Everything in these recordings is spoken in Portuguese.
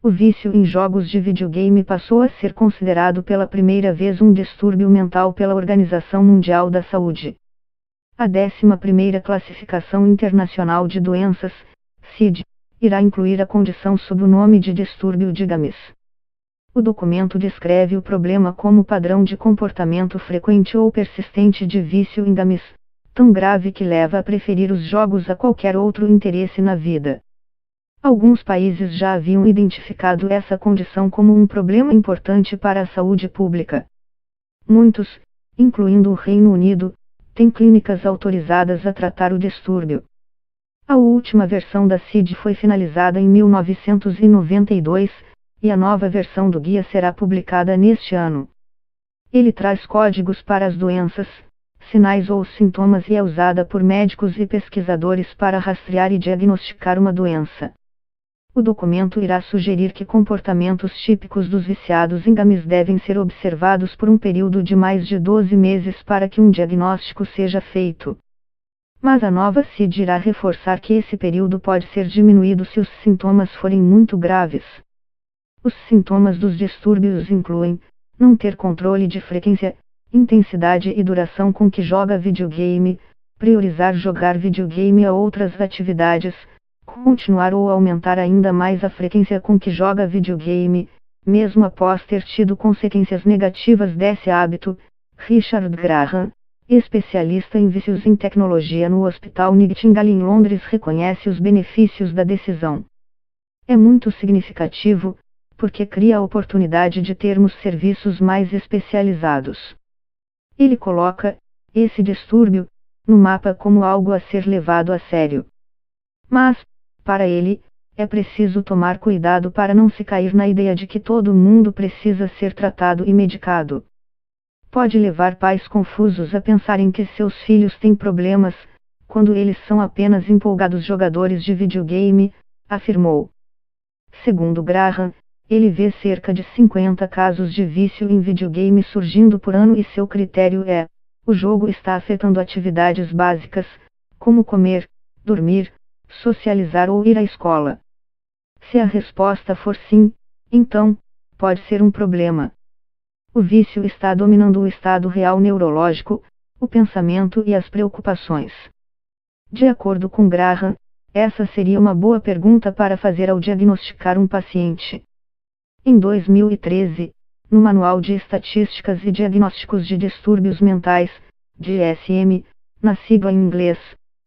O vício em jogos de videogame passou a ser considerado pela primeira vez um distúrbio mental pela Organização Mundial da Saúde. A 11ª Classificação Internacional de Doenças, CID, irá incluir a condição sob o nome de distúrbio de games. O documento descreve o problema como padrão de comportamento frequente ou persistente de vício em games, tão grave que leva a preferir os jogos a qualquer outro interesse na vida. Alguns países já haviam identificado essa condição como um problema importante para a saúde pública. Muitos, incluindo o Reino Unido, têm clínicas autorizadas a tratar o distúrbio. A última versão da CID foi finalizada em 1992, e a nova versão do guia será publicada neste ano. Ele traz códigos para as doenças, sinais ou sintomas e é usada por médicos e pesquisadores para rastrear e diagnosticar uma doença. O documento irá sugerir que comportamentos típicos dos viciados em games devem ser observados por um período de mais de 12 meses para que um diagnóstico seja feito. Mas a nova CID irá reforçar que esse período pode ser diminuído se os sintomas forem muito graves. Os sintomas dos distúrbios incluem não ter controle de frequência, intensidade e duração com que joga videogame, priorizar jogar videogame a outras atividades, continuar ou aumentar ainda mais a frequência com que joga videogame, mesmo após ter tido consequências negativas desse hábito. Richard Graham, especialista em vícios em tecnologia no Hospital Nightingale em Londres, reconhece os benefícios da decisão. É muito significativo, porque cria a oportunidade de termos serviços mais especializados. Ele coloca esse distúrbio no mapa como algo a ser levado a sério. Mas, para ele, é preciso tomar cuidado para não se cair na ideia de que todo mundo precisa ser tratado e medicado. Pode levar pais confusos a pensarem que seus filhos têm problemas, quando eles são apenas empolgados jogadores de videogame, afirmou. Segundo Graham, ele vê cerca de 50 casos de vício em videogame surgindo por ano e seu critério é: o jogo está afetando atividades básicas, como comer, dormir, socializar ou ir à escola. Se a resposta for sim, então, pode ser um problema. O vício está dominando o estado real neurológico, o pensamento e as preocupações. De acordo com Graham, essa seria uma boa pergunta para fazer ao diagnosticar um paciente. Em 2013, no Manual de Estatísticas e Diagnósticos de Distúrbios Mentais, DSM, na sigla em inglês,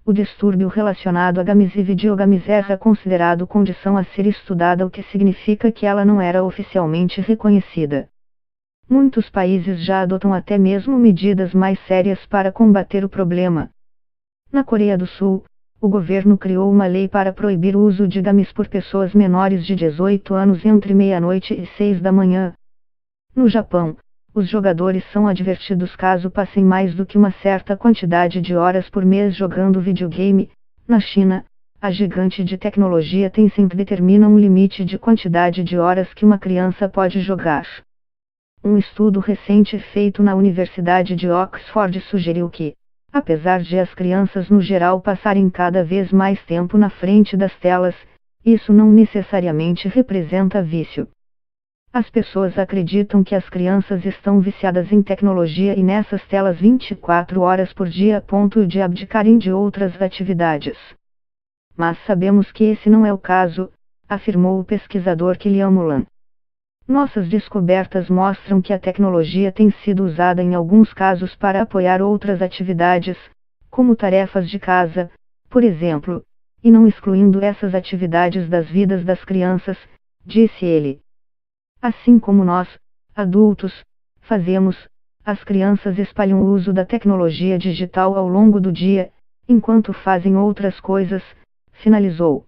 o distúrbio relacionado a games e videogames era considerado condição a ser estudada, o que significa que ela não era oficialmente reconhecida. Muitos países já adotam até mesmo medidas mais sérias para combater o problema. Na Coreia do Sul, o governo criou uma lei para proibir o uso de games por pessoas menores de 18 anos entre meia-noite e 6 da manhã. No Japão, os jogadores são advertidos caso passem mais do que uma certa quantidade de horas por mês jogando videogame. Na China, a gigante de tecnologia Tencent determina um limite de quantidade de horas que uma criança pode jogar. Um estudo recente feito na Universidade de Oxford sugeriu que, apesar de as crianças no geral passarem cada vez mais tempo na frente das telas, isso não necessariamente representa vício. As pessoas acreditam que as crianças estão viciadas em tecnologia e nessas telas 24 horas por dia a ponto de abdicarem de outras atividades. Mas sabemos que esse não é o caso, afirmou o pesquisador Kilian Mulan. Nossas descobertas mostram que a tecnologia tem sido usada em alguns casos para apoiar outras atividades, como tarefas de casa, por exemplo, e não excluindo essas atividades das vidas das crianças, disse ele. Assim como nós, adultos, fazemos, as crianças espalham o uso da tecnologia digital ao longo do dia, enquanto fazem outras coisas, finalizou.